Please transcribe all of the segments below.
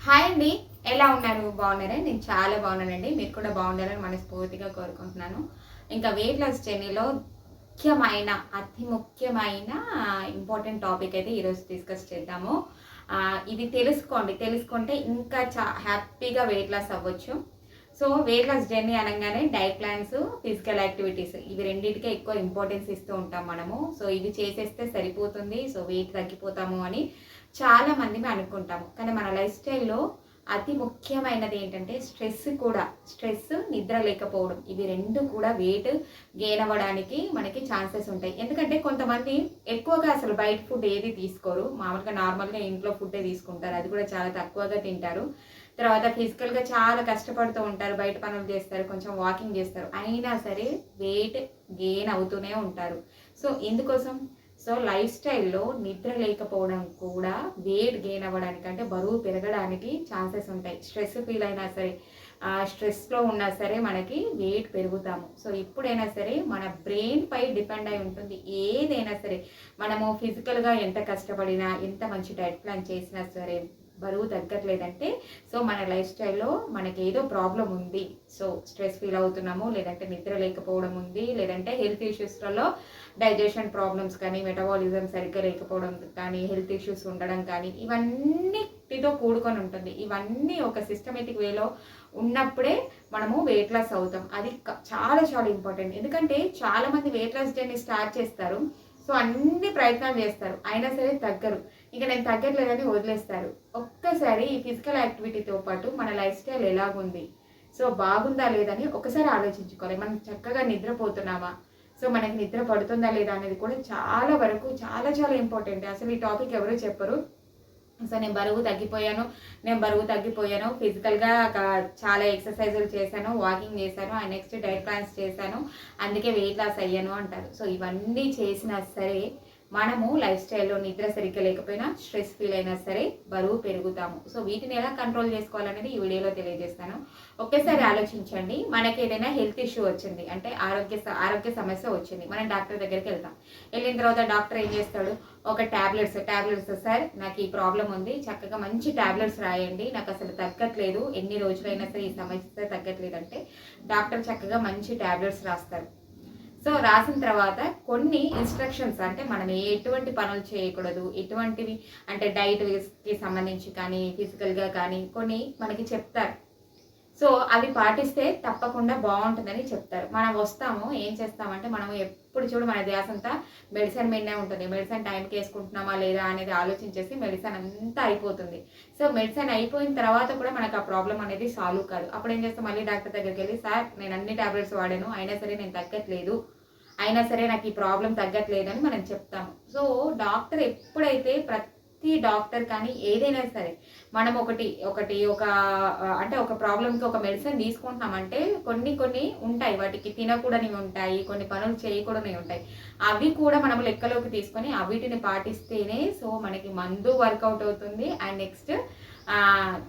Hi అండి. ఎలా ఉన్నారు? బాగున్నారా? నేను చాలా బాగున్నానండి. మీరు కూడా బాగుండాలని మనస్ఫూర్తిగా కోరుకుంటున్నాను. ఇంకా వెయిట్ లాస్ జర్నీలో అతి ముఖ్యమైన ఇంపార్టెంట్ టాపిక్ అయితే ఈరోజు డిస్కస్ చేద్దాము. ఇది తెలుసుకుంటే ఇంకా హ్యాపీగా వెయిట్ లాస్ అవ్వచ్చు. సో వెయిట్ లాస్ జర్నీ అనగానే డైట్ ప్లాన్స్, ఫిజికల్ యాక్టివిటీస్ ఇవి రెండింటికే ఎక్కువ ఇంపార్టెన్స్ ఇస్తూ ఉంటాం మనము. సో ఇవి చేసేస్తే సరిపోతుంది, సో వెయిట్ తగ్గిపోతాము అని చాలా మంది అనుకుంటాము. కానీ మన లైఫ్ స్టైల్లో అతి ముఖ్యమైనది ఏంటంటే స్ట్రెస్, నిద్ర లేకపోవడం. ఇవి రెండు కూడా వెయిట్ గెయిన్ అవ్వడానికి మనకి ఛాన్సెస్ ఉంటాయి. ఎందుకంటే కొంతమంది ఎక్కువగా అసలు బయట ఫుడ్ ఏది తీసుకోరు, మామూలుగా నార్మల్గా ఇంట్లో ఫుడ్డే తీసుకుంటారు, అది కూడా చాలా తక్కువగా తింటారు. తర్వాత ఫిజికల్గా చాలా కష్టపడుతూ ఉంటారు, బయట పనులు చేస్తారు, కొంచెం వాకింగ్ చేస్తారు, అయినా సరే వెయిట్ గెయిన్ అవుతూనే ఉంటారు. సో ఇందుకోసం లైఫ్ స్టైల్లో నిద్ర లేకపోవడం కూడా వెయిట్ గెయిన్ అవ్వడానికి, అంటే బరువు పెరగడానికి ఛాన్సెస్ ఉంటాయి. స్ట్రెస్ ఫీల్ అయినా సరే, స్ట్రెస్లో ఉన్నా సరే మనకి వెయిట్ పెరుగుతాము. సో ఇప్పుడైనా సరే మన బ్రెయిన్ పై డిపెండ్ అయి ఉంటుంది ఏదైనా సరే. మనము ఫిజికల్గా ఎంత కష్టపడినా, ఎంత మంచి డైట్ ప్లాన్ చేసినా సరే బరువు తగ్గట్లేదంటే మన లైఫ్ స్టైల్లో మనకి ఏదో ప్రాబ్లం ఉంది. సో స్ట్రెస్ ఫీల్ అవుతున్నాము, లేదంటే నిద్ర లేకపోవడం ఉంది, లేదంటే హెల్త్ ఇష్యూస్లలో డైజెషన్ ప్రాబ్లమ్స్ కానీ, మెటబాలిజం సరిగ్గా లేకపోవడం కానీ, హెల్త్ ఇష్యూస్ ఉండడం కానీ, ఇవన్నిటితో కూడుకొని ఉంటుంది. ఇవన్నీ ఒక సిస్టమేటిక్ వేలో ఉన్నప్పుడే మనము వెయిట్ లాస్ అవుతాం. అది చాలా చాలా ఇంపార్టెంట్. ఎందుకంటే చాలామంది వెయిట్ లాస్ జర్నీ స్టార్ట్ చేస్తారు, సో అన్ని ప్రయత్నాలు చేస్తారు, అయినా సరే తగ్గరు. ఇక నేను తగ్గట్లేదని వదిలేస్తారు. ఒక్కసారి ఈ ఫిజికల్ యాక్టివిటీతో పాటు మన లైఫ్ స్టైల్ ఎలాగుంది, సో బాగుందా లేదని ఒకసారి ఆలోచించుకోవాలి. మనం చక్కగా నిద్రపోతున్నామా, సో మనకి నిద్ర పడుతుందా లేదా అనేది కూడా చాలా వరకు చాలా చాలా ఇంపార్టెంట్. అసలు ఈ టాపిక్ ఎవరు చెప్పరు. సో నేను బరువు తగ్గిపోయాను, ఫిజికల్గా చాలా ఎక్సర్సైజులు చేశాను, వాకింగ్ చేశాను, నెక్స్ట్ డైట్ ప్లాన్స్ చేశాను, అందుకే వెయిట్ లాస్ అయ్యాను అంటారు. సో ఇవన్నీ చేసినా సరే మనము లైఫ్ స్టైల్లో నిద్ర సరిగ్గా లేకపోయినా, స్ట్రెస్ ఫీల్ అయినా సరే బరువు పెరుగుతాము. సో వీటిని ఎలా కంట్రోల్ చేసుకోవాలనేది ఈ వీడియోలో తెలియజేస్తాను. ఒకేసారి ఆలోచించండి. మనకి ఏదైనా హెల్త్ ఇష్యూ వచ్చింది అంటే ఆరోగ్య సమస్య వచ్చింది, మనం డాక్టర్ దగ్గరికి వెళ్ళిన తర్వాత డాక్టర్ ఏం చేస్తాడు, ఒక టాబ్లెట్స్ సార్ నాకు ఈ ప్రాబ్లం ఉంది, చక్కగా మంచి టాబ్లెట్స్ రాయండి, నాకు అసలు తగ్గట్లేదు, ఎన్ని రోజులైనా సరే ఈ సమస్య తగ్గట్లేదు అంటే డాక్టర్ చక్కగా మంచి టాబ్లెట్స్ రాస్తారు. సో రాసిన తర్వాత కొన్ని ఇన్స్ట్రక్షన్స్, అంటే మనం ఎటువంటి పనులు చేయకూడదు, ఎటువంటివి అంటే డైట్కి సంబంధించి కానీ, ఫిజికల్గా కానీ కొన్ని మనకి చెప్తారు. సో అవి పాటిస్తే తప్పకుండా బాగుంటుందని చెప్తారు. మనం వస్తాము, ఏం చేస్తామంటే మనం ఎప్పుడు చూడు మన ధ్యాస అంతా మెడిసిన్ మీదనే ఉంటుంది. మెడిసిన్ టైంకి వేసుకుంటున్నామా లేదా అనేది ఆలోచించేసి మెడిసిన్ అంతా అయిపోతుంది. సో మెడిసిన్ అయిపోయిన తర్వాత కూడా మనకు ఆ ప్రాబ్లం అనేది సాల్వ్ కాదు. అప్పుడు ఏం చేస్తాం, మళ్ళీ డాక్టర్ దగ్గరికి వెళ్ళి, సార్ నేను అన్ని టాబ్లెట్స్ వాడాను, అయినా సరే నేను తగ్గట్లేదు, అయినా సరే నాకు ఈ ప్రాబ్లం తగ్గట్లేదు అని మనం చెప్తాము. సో డాక్టర్ ఎప్పుడైతే ప్రతి డాక్టర్ కానీ ఏదైనా సరే మనం అంటే ఒక ప్రాబ్లంకి ఒక మెడిసిన్ తీసుకుంటున్నామంటే కొన్ని ఉంటాయి, వాటికి తినకూడనివి ఉంటాయి, కొన్ని పనులు చేయకూడనివి ఉంటాయి. అవి కూడా మనం లెక్కలోకి తీసుకొని వీటిని పాటిస్తేనే సో మనకి మందు వర్కౌట్ అవుతుంది, అండ్ నెక్స్ట్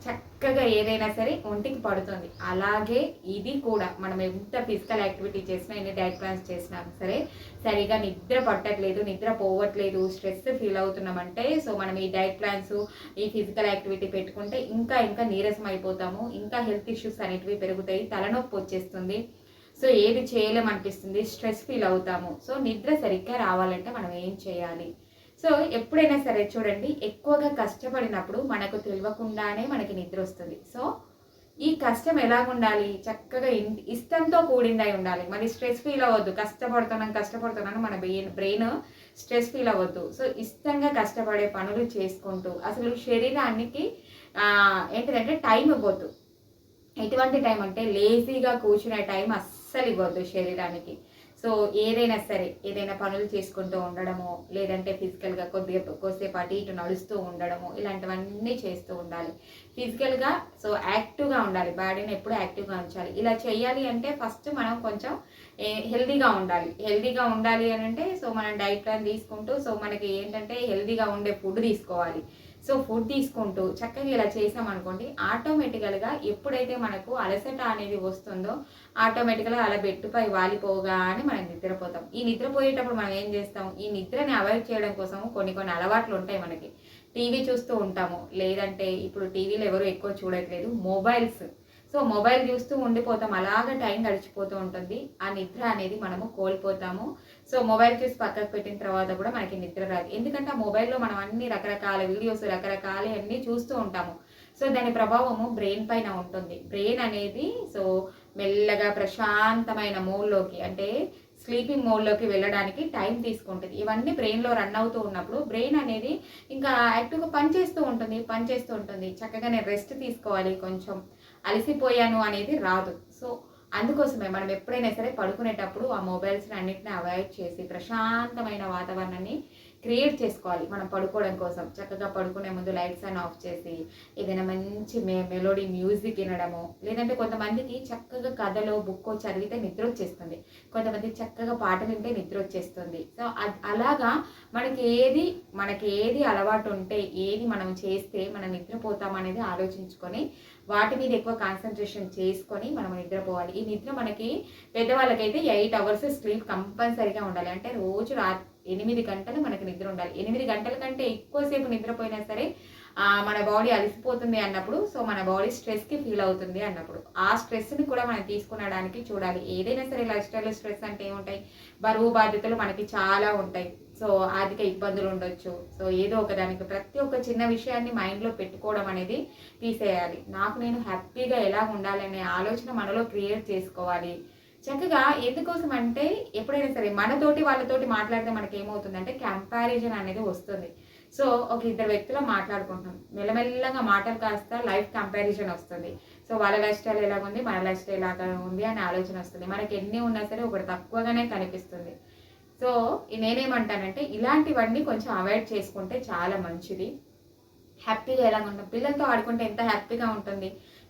చక్కగా ఏదైనా సరే ఒంటికి పడుతుంది. అలాగే ఇది కూడా మనం ఎంత ఫిజికల్ యాక్టివిటీ చేసినా, ఎన్ని డైట్ ప్లాన్స్ చేసినా సరే సరిగా నిద్ర పట్టట్లేదు, నిద్ర పోవట్లేదు, స్ట్రెస్ ఫీల్ అవుతున్నామంటే సో మనం ఈ డైట్ ప్లాన్స్, ఈ ఫిజికల్ యాక్టివిటీ పెట్టుకుంటే ఇంకా నీరసం అయిపోతాము, ఇంకా హెల్త్ ఇష్యూస్ అనేటివి పెరుగుతాయి, తలనొప్పి వచ్చేస్తుంది, సో ఏది చేయలేమనిపిస్తుంది, స్ట్రెస్ ఫీల్ అవుతాము. సో నిద్ర సరిగ్గా రావాలంటే మనం ఏం చేయాలి? సో ఎప్పుడైనా సరే చూడండి, ఎక్కువగా కష్టపడినప్పుడు మనకు తెలియకుండానే మనకి నిద్ర వస్తుంది. సో ఈ కష్టం ఎలాగుండాలి, చక్కగా ఇష్టంతో కూడిందై ఉండాలి. మరి స్ట్రెస్ ఫీల్ అవ్వద్దు, కష్టపడుతున్నాను మన బ్రెయిన్ స్ట్రెస్ ఫీల్ అవ్వద్దు. సో ఇష్టంగా కష్టపడే పనులు చేసుకుంటూ అసలు శరీరానికి ఏంటిదంటే టైం ఇవ్వద్దు. ఎటువంటి టైం అంటే లేజీగా కూర్చునే టైం అస్సలు ఇవ్వద్దు శరీరానికి. సో ఏదైనా పనులు చేసుకుంటూ ఉండడము, లేదంటే ఫిజికల్గా కొద్దిసేపు అటు ఇటు నడుస్తూ ఉండడము, ఇలాంటివన్నీ చేస్తూ ఉండాలి. ఫిజికల్గా సో యాక్టివ్గా ఉండాలి, బాడీని ఎప్పుడు యాక్టివ్గా ఉంచాలి. ఇలా చేయాలి అంటే ఫస్ట్ మనం కొంచెం హెల్దీగా ఉండాలి అని అంటే సో మనం డైట్ ప్లాన్ తీసుకుంటూ సో మనకి ఏంటంటే హెల్దీగా ఉండే ఫుడ్ తీసుకోవాలి. సో ఫుడ్ తీసుకుంటూ చక్కగా ఇలా చేసామనుకోండి, ఆటోమేటికల్గా ఎప్పుడైతే మనకు అలసట అనేది వస్తుందో ఆటోమేటిక్గా అలా బెడ్పై వాలిపోగానే మనం నిద్రపోతాం. ఈ నిద్రపోయేటప్పుడు మనం ఏం చేస్తాం, ఈ నిద్రని అవాయిడ్ చేయడం కోసం కొన్ని అలవాట్లు ఉంటాయి మనకి. టీవీ చూస్తూ ఉంటాము, లేదంటే ఇప్పుడు టీవీలో ఎవరు ఎక్కువ చూడట్లేదు, మొబైల్స్. సో మొబైల్ చూస్తూ ఉండిపోతాం, అలాగా టైం గడిచిపోతూ ఉంటుంది. ఆ నిద్ర అనేది మనము కోల్పోతాము. సో మొబైల్ చూసి పక్కకు పెట్టిన తర్వాత కూడా మనకి నిద్ర రాదు. ఎందుకంటే ఆ మొబైల్‌లో మనం అన్ని రకరకాల వీడియోస్, రకరకాలయి అన్నీ చూస్తూ ఉంటాము. సో దాని ప్రభావము బ్రెయిన్ పైన ఉంటుంది. బ్రెయిన్ అనేది సో మెల్లగా ప్రశాంతమైన మోడ్‌లోకి, అంటే స్లీపింగ్ మోడ్‌లోకి వెళ్ళడానికి టైం తీసుకుంటది. ఇవన్నీ బ్రెయిన్‌లో రన్ అవుతూ ఉన్నప్పుడు బ్రెయిన్ అనేది ఇంకా యాక్టివ్‌గా పనిచేస్తూ ఉంటుంది. చక్కగా నేను రెస్ట్ తీసుకోవాలి, కొంచెం అలసిపోయాను అనేది రాదు. సో అందుకోసమే మనం ఎప్పుడైనా సరే పడుకునేటప్పుడు ఆ మొబైల్స్‌ని అన్నిటిని అవాయిడ్ చేసి ప్రశాంతమైన వాతావరణాన్ని క్రియేట్ చేసుకోవాలి మనం పడుకోవడం కోసం. చక్కగా పడుకునే ముందు లైట్స్ అన్ని ఆఫ్ చేసి ఏదైనా మంచి మెలోడీ మ్యూజిక్ వినడము, లేదంటే కొంతమందికి చక్కగా కథలో బుక్కో చదివితే నిద్ర వచ్చేస్తుంది, కొంతమంది చక్కగా పాటలు వింటే నిద్ర వచ్చేస్తుంది. సో అలాగా మనకి ఏది అలవాటు ఉంటే, ఏది మనం చేస్తే మనం నిద్రపోతాం అనేది ఆలోచించుకొని వాటి మీద ఎక్కువ కాన్సన్ట్రేషన్ చేసుకొని మనం నిద్రపోవాలి. ఈ నిద్ర మనకి పెద్దవాళ్ళకైతే 8 అవర్స్ స్లీప్ కంపల్సరీగా ఉండాలి. అంటే రోజు 8 గంటలు మనకి నిద్ర ఉండాలి. 8 గంటల కంటే ఎక్కువసేపు నిద్రపోయినా సరే మన బాడీ అలసిపోతుంది అన్నప్పుడు, సో మన బాడీ స్ట్రెస్‌కి ఫీల్ అవుతుంది అన్నప్పుడు, ఆ స్ట్రెస్‌ని కూడా మనం తీసుకొనడానికి చూడాలి. ఏదైనా సరే లైఫ్ స్టైల్‌లో స్ట్రెస్ అంటే ఏముంటాయి, బరువు బాధ్యతలు మనకి చాలా ఉంటాయి. సో ఆర్థిక ఇబ్బందులు ఉండొచ్చు. సో ఏదో ఒకదానికి ప్రతి ఒక్క చిన్న విషయాన్ని మైండ్‌లో పెట్టుకోవడం అనేది తీసేయాలి. నాకు నేను హ్యాపీగా ఎలా ఉండాలనే ఆలోచన మనలో క్రియేట్ చేసుకోవాలి. చక్కగా ఎందుకోసం అంటే ఎప్పుడైనా సరే మనతోటి వాళ్ళతోటి మాట్లాడితే మనకేమవుతుందంటే కంపారిజన్ అనేది వస్తుంది. సో ఒక ఇద్దరు వ్యక్తులు మాట్లాడుకుంటున్నాం, మెల్లమెల్లగా మాటలు కాస్త లైఫ్ కంపారిజన్ వస్తుంది. సో వాళ్ళ లైఫ్ స్టైల్ ఎలాగుంది, మన లైఫ్ స్టైల్ ఎలాగా ఉంది అనే ఆలోచన వస్తుంది. మనకి ఎన్ని ఉన్నా సరే ఒకటి తక్కువగానే కనిపిస్తుంది. సో నేనేమంటానంటే ఇలాంటివన్నీ కొంచెం అవాయిడ్ చేసుకుంటే చాలా మంచిది. హ్యాపీగా ఎలాగుంటాం, పిల్లలతో ఆడుకుంటే ఎంత హ్యాపీగా ఉంటుంది.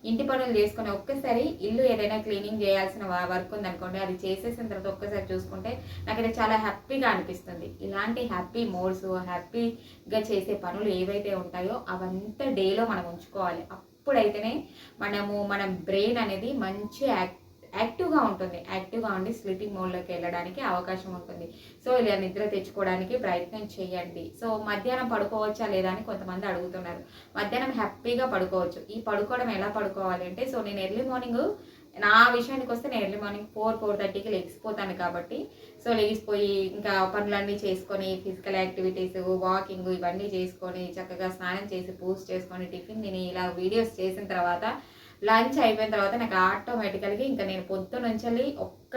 ఇంటి పనులు చేసుకొని ఒక్కసారి ఇల్లు ఏదైనా క్లీనింగ్ చేయాల్సిన వర్క్ ఉందనుకోండి, అది చేసేసిన తర్వాత ఒక్కసారి చూసుకుంటే నాకైతే చాలా హ్యాపీగా అనిపిస్తుంది. ఇలాంటి హ్యాపీ మోడ్స్, హ్యాపీగా చేసే పనులు ఏవైతే ఉంటాయో అవంతా డేలో మనం ఉంచుకోవాలి. అప్పుడైతేనే మన బ్రెయిన్ అనేది మంచి యాక్టివ్గా ఉంటుంది. యాక్టివ్గా ఉండి స్లీపింగ్ మోడ్లోకి వెళ్ళడానికి అవకాశం ఉంటుంది. సో ఇలా నిద్ర తెచ్చుకోవడానికి ప్రయత్నం చేయండి. సో మధ్యాహ్నం పడుకోవచ్చా లేదా అని కొంతమంది అడుగుతున్నారు. మధ్యాహ్నం హ్యాపీగా పడుకోవచ్చు. ఈ పడుకోవడం ఎలా పడుకోవాలి అంటే, సో నేను ఎర్లీ మార్నింగ్, నా విషయానికి వస్తే నేను ఎర్లీ మార్నింగ్ 4-4:30కి లెగిసిపోతాను కాబట్టి, సో లెగిసిపోయి ఇంకా పనులన్నీ చేసుకొని ఫిజికల్ యాక్టివిటీస్, వాకింగ్ ఇవన్నీ చేసుకొని చక్కగా స్నానం చేసి పూజ చేసుకొని టిఫిన్ తిని ఇలా వీడియోస్ చేసిన తర్వాత లంచ్ అయిపోయిన తర్వాత నాకు ఆటోమేటికల్గా ఇంకా నేను పొద్దునుంచి ఒక్క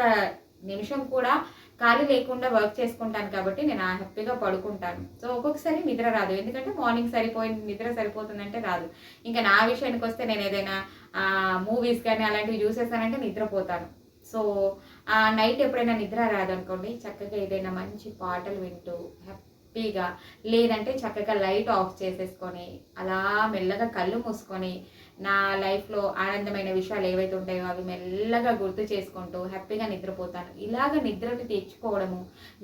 నిమిషం కూడా ఖాళీ లేకుండా వర్క్ చేసుకుంటాను కాబట్టి నేను హ్యాపీగా పడుకుంటాను. సో ఒక్కొక్కసారి నిద్ర రాదు, ఎందుకంటే మార్నింగ్ నిద్ర సరిపోతుందంటే రాదు. ఇంకా నా విషయానికి వస్తే నేను ఏదైనా మూవీస్ కానీ అలాంటివి చూసేసానంటే నిద్రపోతాను. సో నైట్ ఎప్పుడైనా నిద్ర రాదనుకోండి, చక్కగా ఏదైనా మంచి పాటలు వింటూ హ్యాపీగా, లేదంటే చక్కగా లైట్ ఆఫ్ చేసేసుకొని అలా మెల్లగా కళ్ళు మూసుకొని నా లైఫ్లో ఆనందమైన విషయాలు ఏవైతే ఉంటాయో అవి మెల్లగా గుర్తు చేసుకుంటూ హ్యాపీగా నిద్రపోతాను. ఇలాగ నిద్రని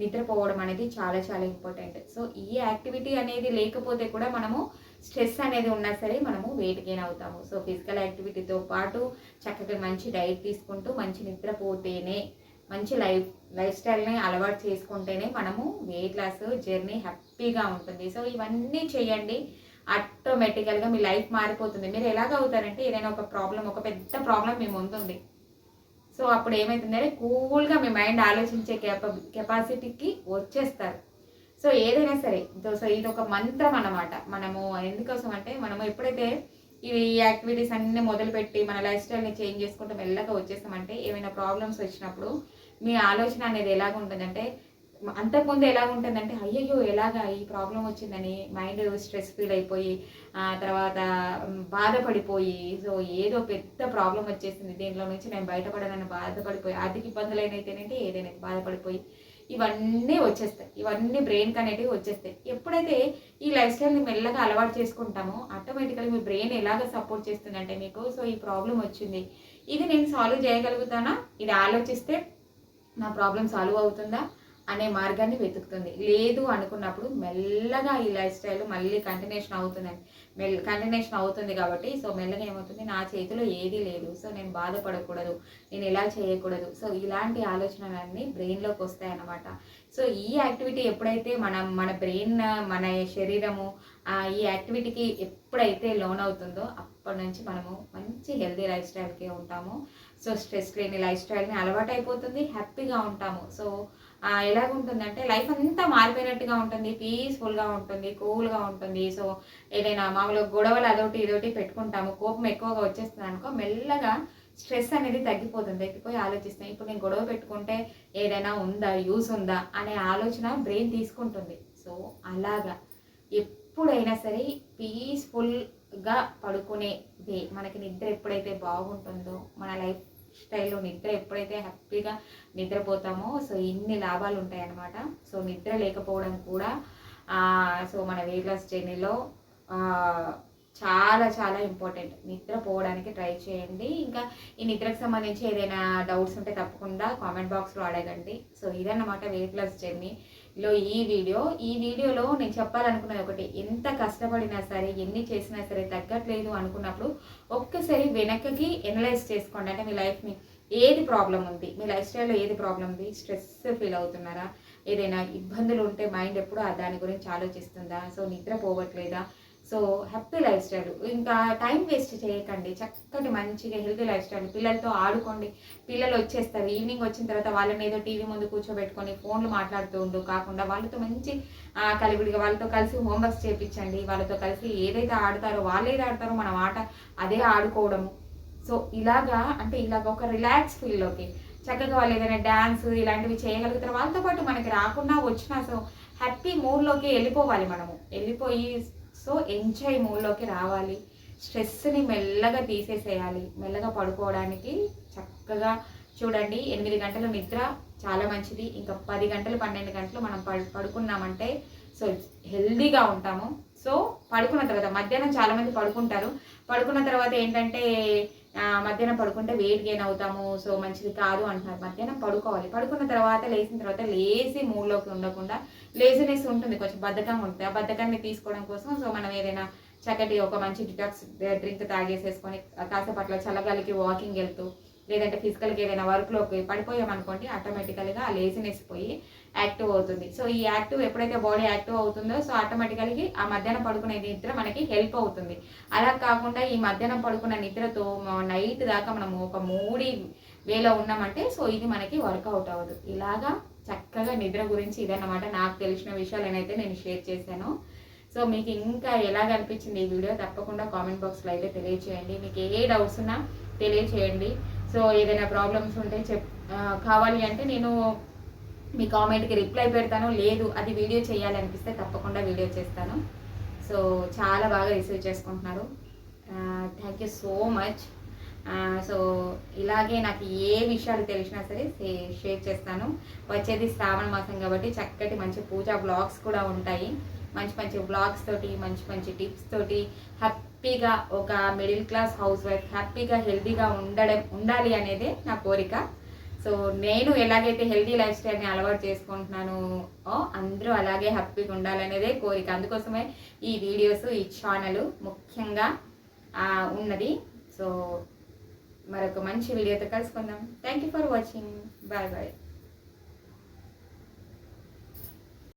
నిద్రపోవడం అనేది చాలా చాలా ఇంపార్టెంట్. సో ఈ యాక్టివిటీ అనేది లేకపోతే కూడా మనము స్ట్రెస్ అనేది ఉన్నా సరే మనము వెయిట్ గెయిన్ అవుతాము. సో ఫిజికల్ యాక్టివిటీతో పాటు చక్కగా మంచి డైట్ తీసుకుంటూ మంచి నిద్రపోతేనే, మంచి లైఫ్ స్టైల్ని అలవాటు చేసుకుంటేనే మనము వెయిట్ లాస్ జర్నీ హ్యాపీగా ఉంటుంది. సో ఇవన్నీ చేయండి, ఆటోమేటికల్గా మీ లైఫ్ మారిపోతుంది. మీరు ఎలాగ అవుతారంటే, ఏదైనా ఒక పెద్ద ప్రాబ్లం మీ ముందుంది. సో అప్పుడు ఏమవుతుందంటే కూల్గా మీ మైండ్ ఆలోచించే కెపాసిటీకి వచ్చేస్తారు. సో ఏదైనా సరే, సో ఇది ఒక మంత్రం అన్నమాట. మనము ఎందుకోసం అంటే, మనము ఎప్పుడైతే ఈ యాక్టివిటీస్ అన్నీ మొదలుపెట్టి మన లైఫ్ స్టైల్ని చేంజ్ చేసుకుంటూ మెల్లగా వచ్చేస్తామంటే, ఏమైనా ప్రాబ్లమ్స్ వచ్చినప్పుడు మీ ఆలోచన అనేది ఎలాగుంటుందంటే, అంతకుముందు ఎలాగుంటుందంటే అయ్యయ్యో ఎలాగా ఈ ప్రాబ్లం వచ్చిందని మైండ్ స్ట్రెస్ ఫీల్ అయిపోయి తర్వాత బాధపడిపోయి, సో ఏదో పెద్ద ప్రాబ్లం వచ్చేసింది, దీంట్లో నుంచి నేను బయటపడాలని బాధపడిపోయి, ఆర్థిక ఇబ్బందులైనైతేనంటే ఏదైనా బాధపడిపోయి ఇవన్నీ వచ్చేస్తాయి. ఇవన్నీ బ్రెయిన్కి అనేటివి వచ్చేస్తాయి. ఎప్పుడైతే ఈ లైఫ్ స్టైల్ని మెల్లగా అలవాటు చేసుకుంటామో ఆటోమేటికల్గా మీ బ్రెయిన్ ఎలాగ సపోర్ట్ చేస్తుందంటే మీకు, సో ఈ ప్రాబ్లం వచ్చింది, ఇది నేను సాల్వ్ చేయగలుగుతానా, ఇది ఆలోచిస్తే నా ప్రాబ్లం సాల్వ్ అవుతుందా అనే మార్గాన్ని వెతుకుతుంది. లేదు అనుకున్నప్పుడు మెల్లగా ఈ లైఫ్ స్టైల్ మళ్ళీ కంటిన్యూషన్ అవుతుంది కాబట్టి, సో మెల్లగా ఏమవుతుంది, నా చేతిలో ఏదీ లేదు, సో నేను బాధపడకూడదు, నేను ఎలా చేయకూడదు, సో ఇలాంటి ఆలోచనలన్నీ బ్రెయిన్లోకి వస్తాయన్నమాట. సో ఈ యాక్టివిటీ ఎప్పుడైతే మన బ్రెయిన్, మన శరీరము ఈ యాక్టివిటీకి ఎప్పుడైతే లోన్ అవుతుందో అప్పటి నుంచి మనము మంచి హెల్తీ లైఫ్ స్టైల్కి ఉంటాము. సో స్ట్రెస్ లేని లైఫ్ స్టైల్ని అలవాటు అయిపోతుంది, హ్యాపీగా ఉంటాము. సో ఎలాగుంటుందంటే లైఫ్ అంతా మారిపోయినట్టుగా ఉంటుంది, పీస్ఫుల్గా ఉంటుంది, కూల్గా ఉంటుంది. సో ఏదైనా మామూలుగా గొడవలు అదొకటి ఇదొకటి పెట్టుకుంటాము, కోపం ఎక్కువగా వచ్చేస్తుంది అనుకో, మెల్లగా స్ట్రెస్ అనేది తగ్గిపోతుంది. తగ్గిపోయి ఆలోచిస్తాం, ఇప్పుడు నేను గొడవ పెట్టుకుంటే ఏదైనా ఉందా, యూస్ ఉందా అనే ఆలోచన బ్రెయిన్ తీసుకుంటుంది. సో అలాగా ఎప్పుడైనా సరే పీస్ఫుల్గా పడుకునే వే, మనకి నిద్ర ఎప్పుడైతే బాగుంటుందో, మన లైఫ్ స్టైల్లో నిద్ర ఎప్పుడైతే హ్యాపీగా నిద్రపోతామో సో ఇన్ని లాభాలు ఉంటాయి అన్నమాట. సో నిద్ర లేకపోవడం కూడా సో మన వెయిట్ లాస్ జర్నీలో చాలా చాలా ఇంపార్టెంట్. నిద్రపోవడానికి ట్రై చేయండి. ఇంకా ఈ నిద్రకు సంబంధించి ఏదైనా డౌట్స్ ఉంటే తప్పకుండా కామెంట్ బాక్స్లో అడగండి. సో ఇదన్నమాట వెయిట్ లాస్ జర్నీలో ఈ వీడియోలో నేను చెప్పాలనుకున్నది ఒకటి, ఎంత కష్టపడినా సరే ఎన్ని చేసినా సరే తగ్గట్లేదు అనుకున్నప్పుడు ఒక్కసారి వెనక్కి ఎనలైజ్ చేసుకోండి. అంటే మీ లైఫ్ని ఏది ప్రాబ్లం ఉంది, మీ లైఫ్ స్టైల్లో ఏది ప్రాబ్లం ఉంది, స్ట్రెస్ ఫీల్ అవుతున్నారా, ఏదైనా ఇబ్బందులు ఉంటే మైండ్ ఎప్పుడూ దాని గురించి ఆలోచిస్తుందా, సో నిద్ర పోవట్లేదా, సో హ్యాపీ లైఫ్ స్టైల్. ఇంకా టైం వేస్ట్ చేయకండి, చక్కటి మంచిగా హెల్తీ లైఫ్ స్టైల్. పిల్లలతో ఆడుకోండి, పిల్లలు వచ్చేస్తారు, ఈవినింగ్ వచ్చిన తర్వాత వాళ్ళని ఏదో టీవీ ముందు కూర్చోబెట్టుకొని ఫోన్లు మాట్లాడుతూ ఉండు కాకుండా వాళ్ళతో మంచి కలివిడిగా వాళ్ళతో కలిసి హోంవర్క్స్ చేయించండి. వాళ్ళతో కలిసి ఏదైతే ఆడతారో వాళ్ళు ఏది ఆడతారో మనం ఆట అదే ఆడుకోవడము. సో ఇలాగా అంటే ఇలాగ ఒక రిలాక్స్ ఫీల్లోకి చక్కగా వాళ్ళు ఏదైనా డ్యాన్స్ ఇలాంటివి చేయగలుగుతారు. వాళ్ళతో పాటు మనకి రాకుండా వచ్చినా సో హ్యాపీ మూడ్లోకి వెళ్ళిపోవాలి, మనము వెళ్ళిపోయి సో ఎంజాయ్ మూడ్లోకి రావాలి. స్ట్రెస్ని మెల్లగా తీసేసేయాలి. మెల్లగా పడుకోవడానికి చక్కగా చూడండి, 8 గంటల నిద్ర చాలా మంచిది. ఇంకా 10 గంటలు 12 గంటలు మనం పడుకున్నామంటే సో హెల్దీగా ఉంటాము. సో పడుకున్న తర్వాత మధ్యాహ్నం చాలామంది పడుకుంటారు, పడుకున్న తర్వాత ఏంటంటే మధ్యాహ్నం పడుకుంటే వెయిట్ గెయిన్ అవుతాము, సో మంచిది కాదు అంటున్నారు. మధ్యాహ్నం పడుకోవాలి, పడుకున్న తర్వాత లేచిన తర్వాత లేజీ మూడ్లోకి ఉండకుండా, లేజినెస్ ఉంటుంది, కొంచెం బద్ధకంగా ఉంటుంది. ఆ బద్ధకాన్ని తీసుకోవడం కోసం సో మనం ఏదైనా చక్కటి ఒక మంచి డిటాక్స్ డ్రింక్ తాగేసేసుకొని కాసేపు అట్లా చల్లగాలికి వాకింగ్ వెళ్తూ లేదంటే ఫిజికల్గా ఏదైనా వర్క్లోకి పడిపోయామనుకోండి, ఆటోమేటికల్గా ఆ లేజినెస్ పోయి యాక్టివ్ అవుతుంది. సో ఈ యాక్టివ్ ఎప్పుడైతే బాడీ యాక్టివ్ అవుతుందో సో ఆటోమేటికల్గా ఆ మధ్యాహ్నం పడుకునే నిద్ర మనకి హెల్ప్ అవుతుంది. అలా కాకుండా ఈ మధ్యాహ్నం పడుకున్న నిద్రతో నైట్ దాకా మనము ఒక మూడి వేలో ఉన్నామంటే సో ఇది మనకి వర్కౌట్ అవ్వదు. ఇలాగా చక్కగా నిద్ర గురించి ఇదన్నమాట నాకు తెలిసిన విషయాలు నేనైతే నేను షేర్ చేశాను. సో మీకు ఇంకా ఎలాగ అనిపించింది ఈ వీడియో తప్పకుండా కామెంట్ బాక్స్లో అయితే తెలియచేయండి. మీకు ఏ డౌట్స్ ఉన్నా తెలియచేయండి. సో ఏదైనా ప్రాబ్లమ్స్ ఉంటే కావాలి అంటే నేను మీ కామెంట్కి రిప్లై పెడతాను, లేదు అది వీడియో చేయాలనిపిస్తే తప్పకుండా వీడియో చేస్తాను. సో చాలా బాగా రిసీవ్ చేసుకుంటున్నారు, thank you so much. So ఇలాగే నాకు ఏ విషయాలు తెలిసినా సరే షేర్ చేస్తాను. వచ్చేది శ్రావణ మాసం కాబట్టి చక్కటి మంచి పూజా బ్లాగ్స్ కూడా ఉంటాయి. మంచి మంచి బ్లాగ్స్ తోటి మంచి మంచి టిప్స్ తోటి హ్యాపీగా ఒక మిడిల్ క్లాస్ హౌస్ వైఫ్ హ్యాపీగా హెల్తీగా ఉండాలి అనేదే నా కోరిక. సో నేను ఎలాగైతే హెల్తీ లైఫ్ స్టైల్ని అలవాటు చేసుకుంటున్నానో అందరూ అలాగే హ్యాపీగా ఉండాలనేదే కోరిక. అందుకోసమే ఈ వీడియోస్ ఈ ఛానల్ ముఖ్యంగా ఉన్నది. సో మరొక మంచి వీడియోతో కలుసుకుందాం. Thank you for watching. Bye bye.